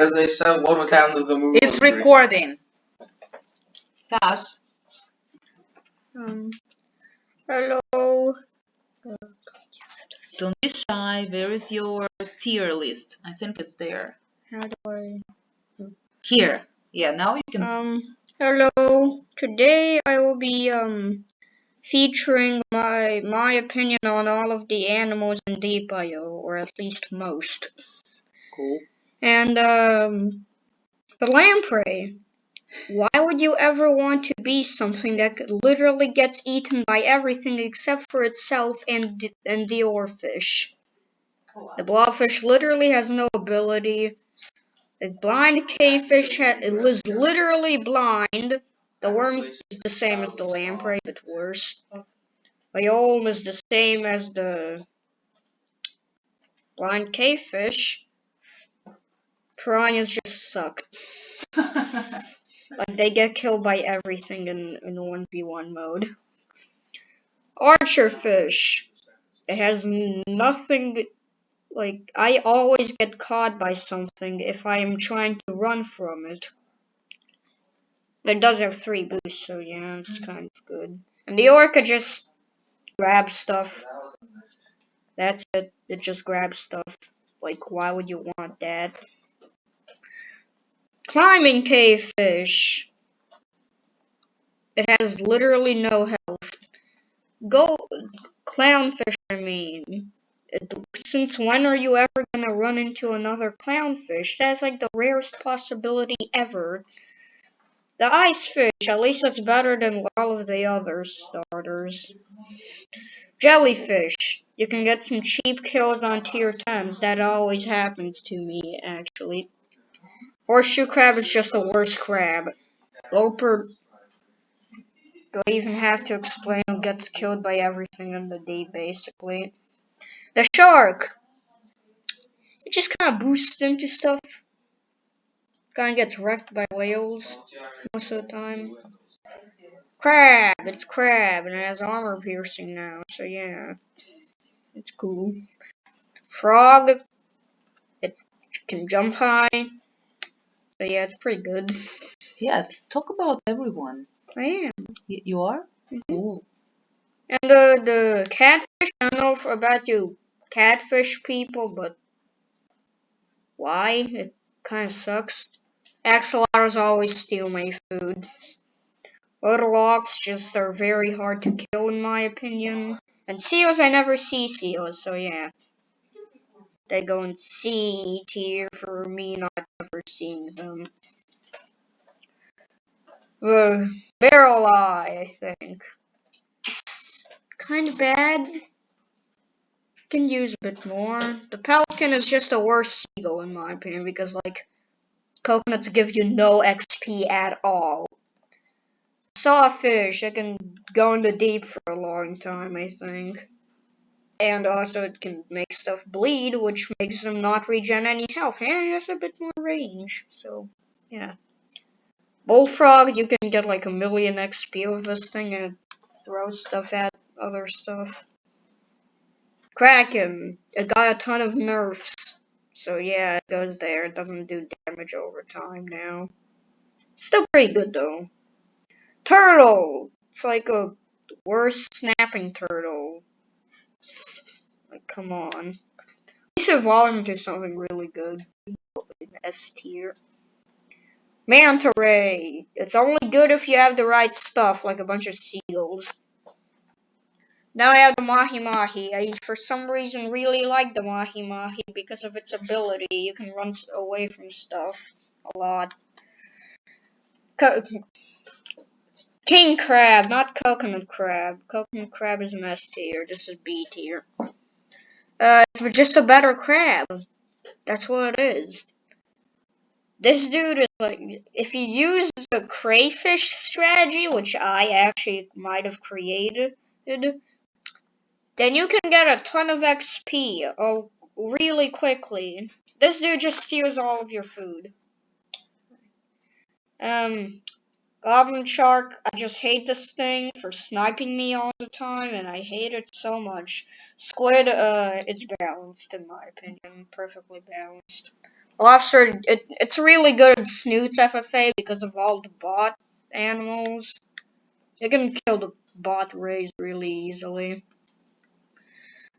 Because they said what would happen to the movie. It's recording. Sash. Hello. Don't be shy. Where is your tier list? I think it's there. How do I? Here. Yeah, now you can. Hello. Today I will be featuring my opinion on all of the animals in Deep Bio, or at least most. Cool. And the lamprey. Why would you ever want to be something that literally gets eaten by everything except for itself and the oarfish? The blobfish literally has no ability. The blind cavefish is literally blind. The worm is the same as the lamprey, but worse. The Olm is the same as the blind cavefish. Piranhas just suck. Like, they get killed by everything in 1v1 mode. Archerfish. It has nothing. Like, I always get caught by something if I am trying to run from it. It does have 3 boosts, so yeah, it's kind of good. And the orca just grabs stuff. That's it. It just grabs stuff. Like, why would you want that? Climbing cavefish. It has literally no health. Clownfish, I mean. Since when are you ever gonna run into another clownfish? That's like the rarest possibility ever. The ice fish, at least it's better than all of the other starters. Jellyfish. You can get some cheap kills on tier 10s. That always happens to me, actually. Horseshoe crab is just the worst crab. Loper. Do I even have to explain who gets killed by everything in the day, basically? The shark. It just kind of boosts into stuff. Kind of gets wrecked by whales most of the time. Crab. It's crab, and it has armor piercing now, so yeah. It's cool. Frog. It can jump high. So yeah, it's pretty good. Yeah, talk about everyone. I am. You are? Mm-hmm. Cool. And the catfish, I don't know about you catfish people, but why? It kind of sucks. Axolotls always steal my food. Urlocs just are very hard to kill in my opinion. And seals, I never see seals, so yeah. They go in C tier for me not ever seeing them. The barrel eye, I think. It's kind of bad. Can use a bit more. The pelican is just a worse seagull in my opinion because like coconuts give you no XP at all. Sawfish, it can go in the deep for a long time, I think. And also it can make stuff bleed, which makes them not regen any health. And it has a bit more range, so yeah. Bullfrog, you can get like 1,000,000 XP with this thing and it throws stuff at other stuff. Kraken, it got a ton of nerfs. So yeah, it goes there. It doesn't do damage over time now. Still pretty good though. Turtle! It's like a worse snapping turtle. Like, come on. This evolves into something really good. S tier. Manta Ray. It's only good if you have the right stuff, like a bunch of seals. Now I have the Mahi-Mahi. I, for some reason, really like the Mahi-Mahi because of its ability. You can run away from stuff a lot. King crab, not coconut crab. Coconut crab is an S tier. This is B tier. It's just a better crab. That's what it is. This dude is like, if you use the crayfish strategy, which I actually might have created, then you can get a ton of XP really quickly. This dude just steals all of your food. Goblin Shark, I just hate this thing for sniping me all the time, and I hate it so much. Squid, it's balanced in my opinion, perfectly balanced. Lobster, it's really good at snoots FFA because of all the bot animals. You can kill the bot rays really easily.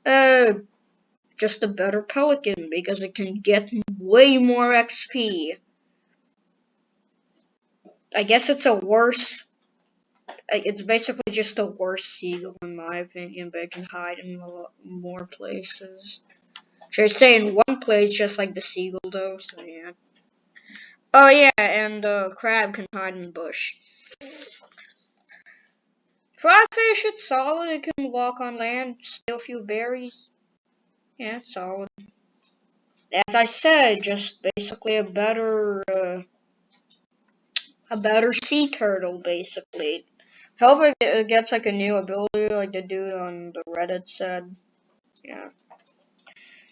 Just a better pelican because it can get way more XP. I guess it's a worse. It's basically just a worse seagull in my opinion, but it can hide in a lot more places. Should I say in one place, just like the seagull though? So yeah. Oh yeah, and crab can hide in the bush. Frogfish, it's solid. It can walk on land, steal a few berries. Yeah, it's solid. As I said, just basically a better sea turtle, basically. Hope it gets like a new ability, like the dude on the Reddit said. Yeah.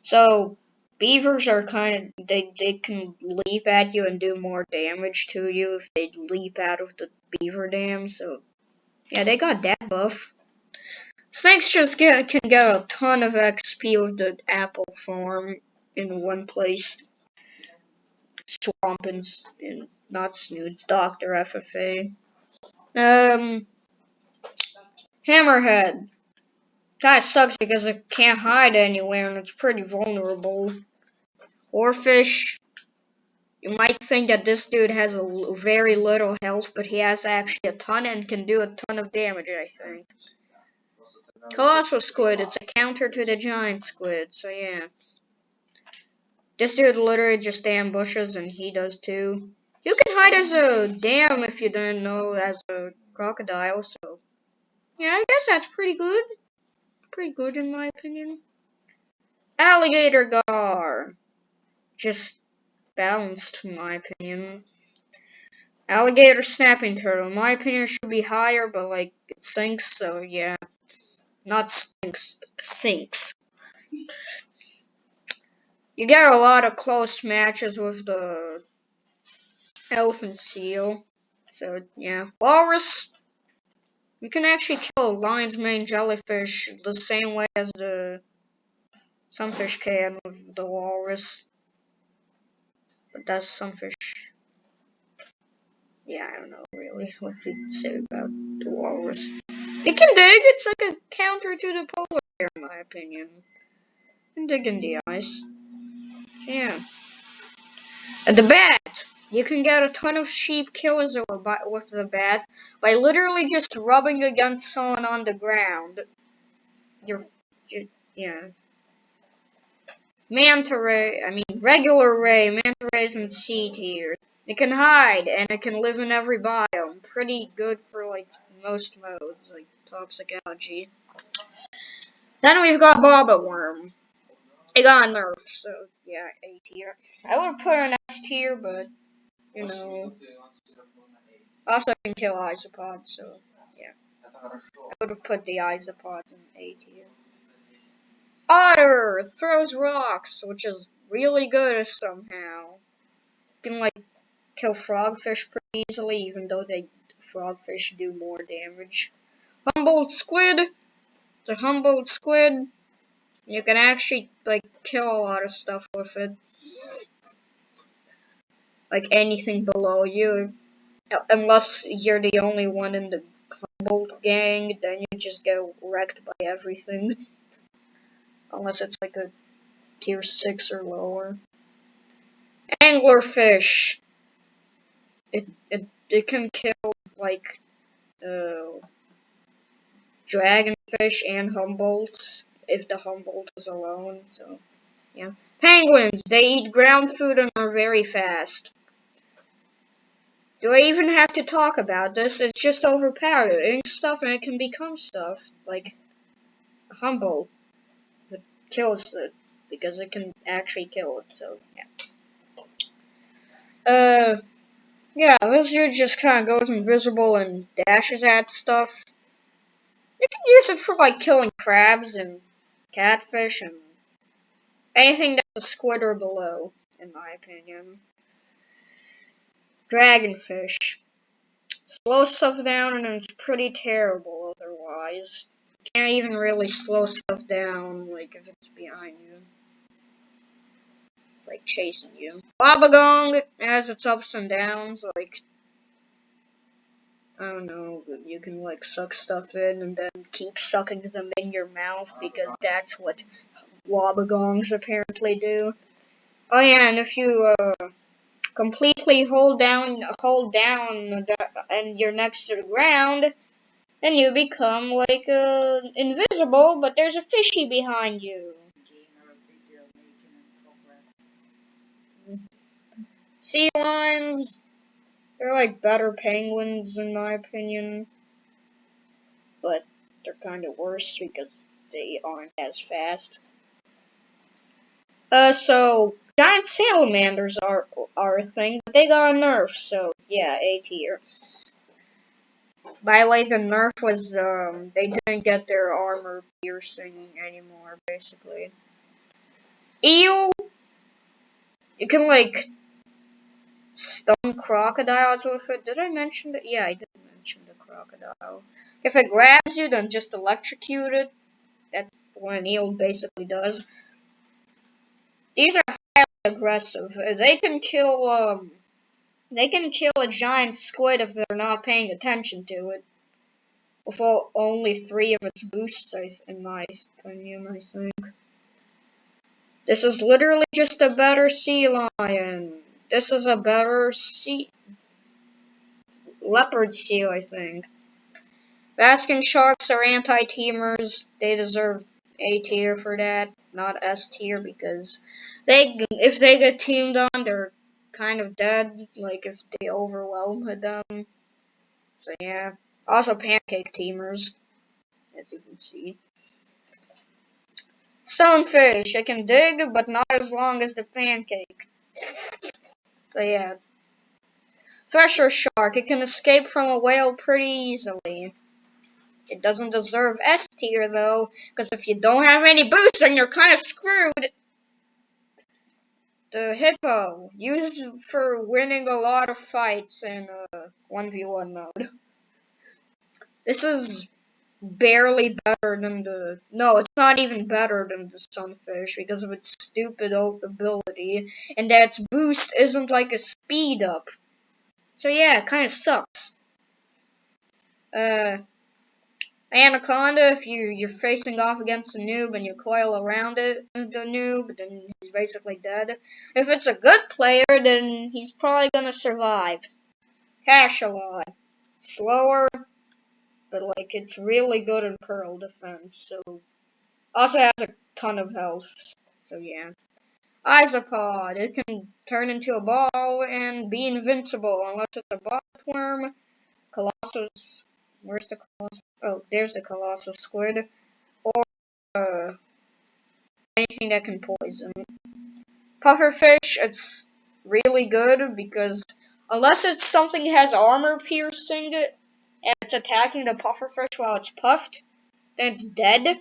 So beavers are they can leap at you and do more damage to you if they leap out of the beaver dam. So yeah, they got that buff. Snakes just can get a ton of XP with the apple farm in one place. Swamp and not snoots, Dr. FFA. Hammerhead. Kinda sucks because it can't hide anywhere and it's pretty vulnerable. Oarfish. You might think that this dude has very little health, but he has actually a ton and can do a ton of damage, I think. Colossal Squid. It's a counter to the giant squid, so yeah. This dude literally just ambushes and he does too. You can hide as a dam if you didn't know as a crocodile, so yeah, I guess that's pretty good. Pretty good in my opinion. Alligator gar. Just balanced in my opinion. Alligator snapping turtle. In my opinion should be higher, but like it sinks, so yeah. Not stinks, sinks. You get a lot of close matches with the elephant seal. So yeah. Walrus. You can actually kill a lion's mane jellyfish the same way as some fish can with the walrus. But that's some fish. Yeah, I don't know really what to say about the walrus. It can dig. It's like a counter to the polar bear, in my opinion. It can dig in the ice. Yeah. And the bat. You can get a ton of sheep kills with the bat by literally just rubbing against someone on the ground. Yeah. Manta Ray. Regular Ray. Manta Ray's in C tier. It can hide and it can live in every biome. Pretty good for like most modes, like toxic algae. Then we've got Bobba Worm. It got nerfed, so yeah, A tier. I would have put an S tier, but you know. Also can kill isopods, so yeah. I would have put the isopods in A tier. Otter throws rocks, which is really good somehow. You can like kill frogfish pretty easily, even though frogfish do more damage. Humboldt squid. The Humboldt squid. You can actually like kill a lot of stuff with it. Like anything below you. Unless you're the only one in the Humboldt gang, then you just get wrecked by everything. Unless it's like a tier 6 or lower. Anglerfish. It can kill like dragonfish and Humboldts if the Humboldt is alone, so yeah. Penguins, they eat ground food and are very fast. Do I even have to talk about this? It's just overpowered. It ain't stuff and it can become stuff. Like a Humboldt that kills it because it can actually kill it, so yeah. Yeah, this dude just kinda goes invisible and dashes at stuff. You can use it for like killing crabs and catfish and anything that's a squid or below, in my opinion. Dragonfish. Slow stuff down and it's pretty terrible otherwise. You can't even really slow stuff down like if it's behind you. like chasing you. Wabagong has its ups and downs, like I don't know, you can like suck stuff in and then keep sucking them in your mouth because that's what Wabagongs apparently do. Oh yeah, and if you completely hold down and you're next to the ground, then you become like invisible, but there's a fishy behind you. Sea lions, they're like better penguins in my opinion, but they're kind of worse because they aren't as fast. So giant salamanders are a thing, but they got a nerf, so yeah, A tier. By the way, the nerf was they didn't get their armor piercing anymore, basically. Eel, you can like stun crocodiles with it. Did I mention that? Yeah, I did mention the crocodile. If it grabs you, then just electrocute it. That's what an eel basically does. These are highly aggressive. They can kill a giant squid if they're not paying attention to it. With only 3 of its boosts, in my opinion, I think. This is literally just a better sea lion. This is a better leopard seal, I think. Basking sharks are anti-teamers. They deserve A tier for that, not S tier, because if they get teamed on, they're kind of dead, like if they overwhelm them. So yeah. Also pancake teamers, as you can see. Stonefish, it can dig, but not as long as the pancake. So yeah. Thresher shark, it can escape from a whale pretty easily. It doesn't deserve S tier though, because if you don't have any boost, then you're kind of screwed. The hippo, used for winning a lot of fights in 1v1 mode. This is barely better than it's not even better than the sunfish because of its stupid ability, and that its boost isn't like a speed up. So yeah, it kind of sucks. Anaconda, if you're facing off against a noob and you coil around the noob, then he's basically dead. If it's a good player, then he's probably gonna survive. Cachalot, slower, but like it's really good in pearl defense. So also has a ton of health. So yeah. Isopod, it can turn into a ball and be invincible unless it's a botworm. Colossal, where's the colossal? Oh, there's the colossal squid. Or anything that can poison. Pufferfish, it's really good because unless it's something that has armor piercing and it's attacking the pufferfish while it's puffed, then it's dead.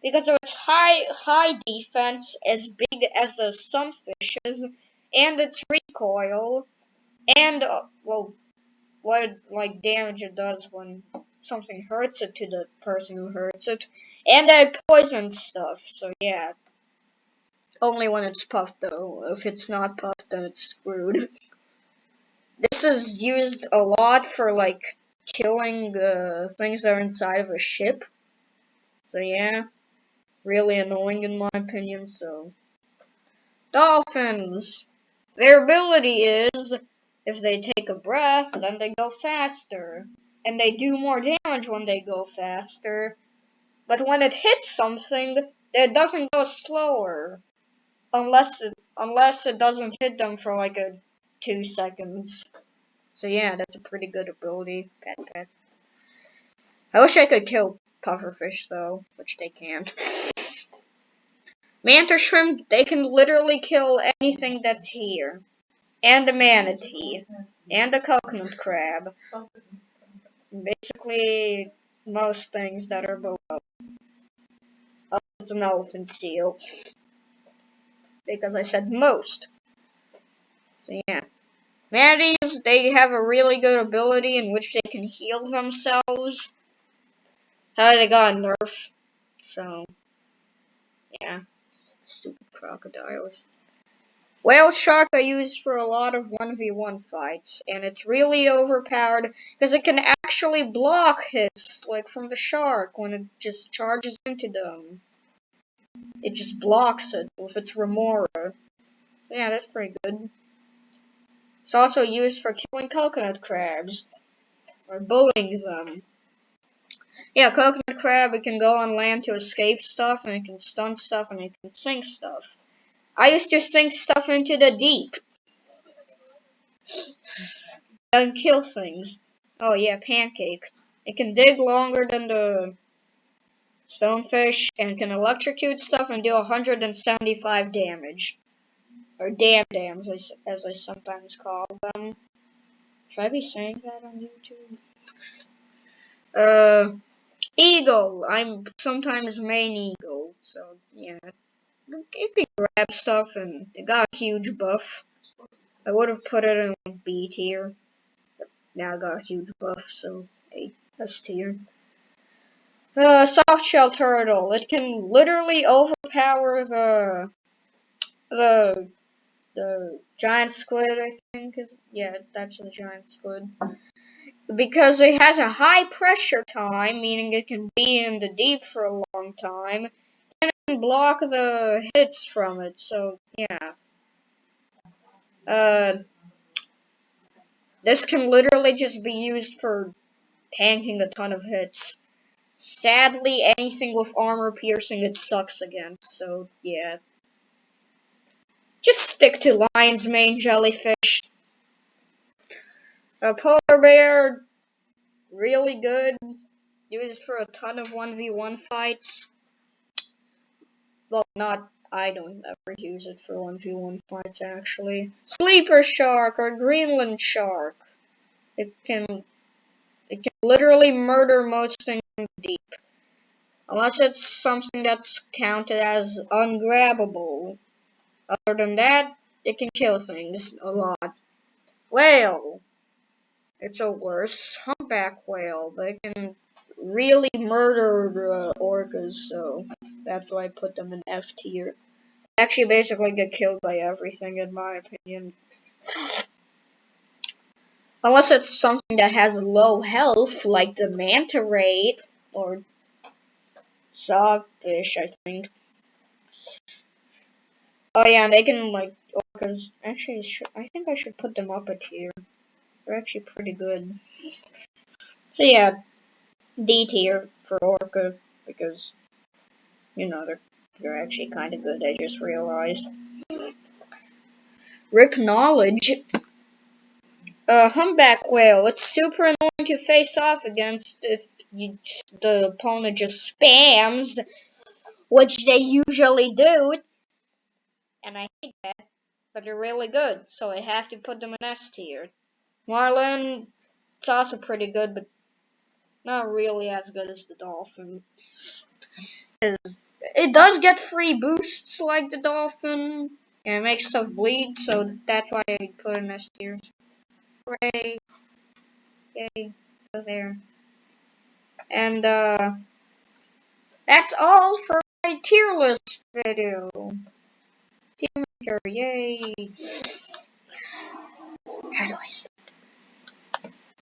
Because of its high defense, as big as the sunfish's, and its recoil, and what like damage it does when something hurts it to the person who hurts it, and it poisons stuff. So yeah, only when it's puffed though. If it's not puffed, then it's screwed. This is used a lot for like killing things that are inside of a ship. So yeah, really annoying in my opinion. So dolphins, their ability is if they take a breath, then they go faster. And they do more damage when they go faster. But when it hits something, it doesn't go slower. Unless it doesn't hit them for like 2 seconds. So yeah, that's a pretty good ability. Pat. I wish I could kill pufferfish though, which they can't. Manta shrimp, they can literally kill anything that's here. And a manatee. And a coconut crab. Basically, most things that are below. It's an elephant seal. Because I said most. So yeah. Manatees, they have a really good ability in which they can heal themselves. How they got a nerf. So, yeah. Stupid crocodiles. Whale shark I use for a lot of 1v1 fights, and it's really overpowered because it can actually block hits, like from the shark when it just charges into them. It just blocks it with its remora. Yeah, that's pretty good. It's also used for killing coconut crabs, or bullying them. Yeah, coconut crab, it can go on land to escape stuff, and it can stun stuff, and it can sink stuff. I used to sink stuff into the deep and kill things. Oh yeah, pancake. It can dig longer than the stonefish and can electrocute stuff and do 175 damage. Or dams, as I sometimes call them. Should I be saying that on YouTube? Eagle. I'm sometimes main eagle, so yeah. You can grab stuff and it got a huge buff. I would have put it in B tier. Now I got a huge buff, so A, S tier. Soft shell turtle. It can literally overpower the giant squid, I think. Yeah, that's the giant squid. Because it has a high pressure time, meaning it can be in the deep for a long time, and it can block the hits from it, so yeah. This can literally just be used for tanking a ton of hits. Sadly, anything with armor piercing it sucks against, so yeah. Just stick to lion's mane jellyfish. A polar bear, really good. Used for a ton of 1v1 fights. Well, I don't ever use it for 1v1 fights, actually. Sleeper shark or Greenland shark. It can literally murder most things in the deep. Unless it's something that's counted as ungrabbable. Other than that, it can kill things a lot. Whale. It's a worse. Humpback whale. They can really murder orcas, so that's why I put them in F tier. They actually basically get killed by everything, in my opinion. Unless it's something that has low health, like the Manta Ray or Sawfish, I think. Oh yeah, and they can like orcas. Actually, I think I should put them up a tier. They're actually pretty good. So yeah, D tier for orca because they're actually kind of good. I just realized. Rip knowledge. Humpback whale. It's super annoying to face off against if the opponent just spams, which they usually do, and I hate that. But they're really good, so I have to put them in S tier. Marlin, it's also pretty good, but not really as good as the dolphin. It does get free boosts like the dolphin, and it makes stuff bleed, so that's why I put it in S tier. Hooray! Yay! Go there. And that's all for my tier list video. Tier maker, yay! How do I stop?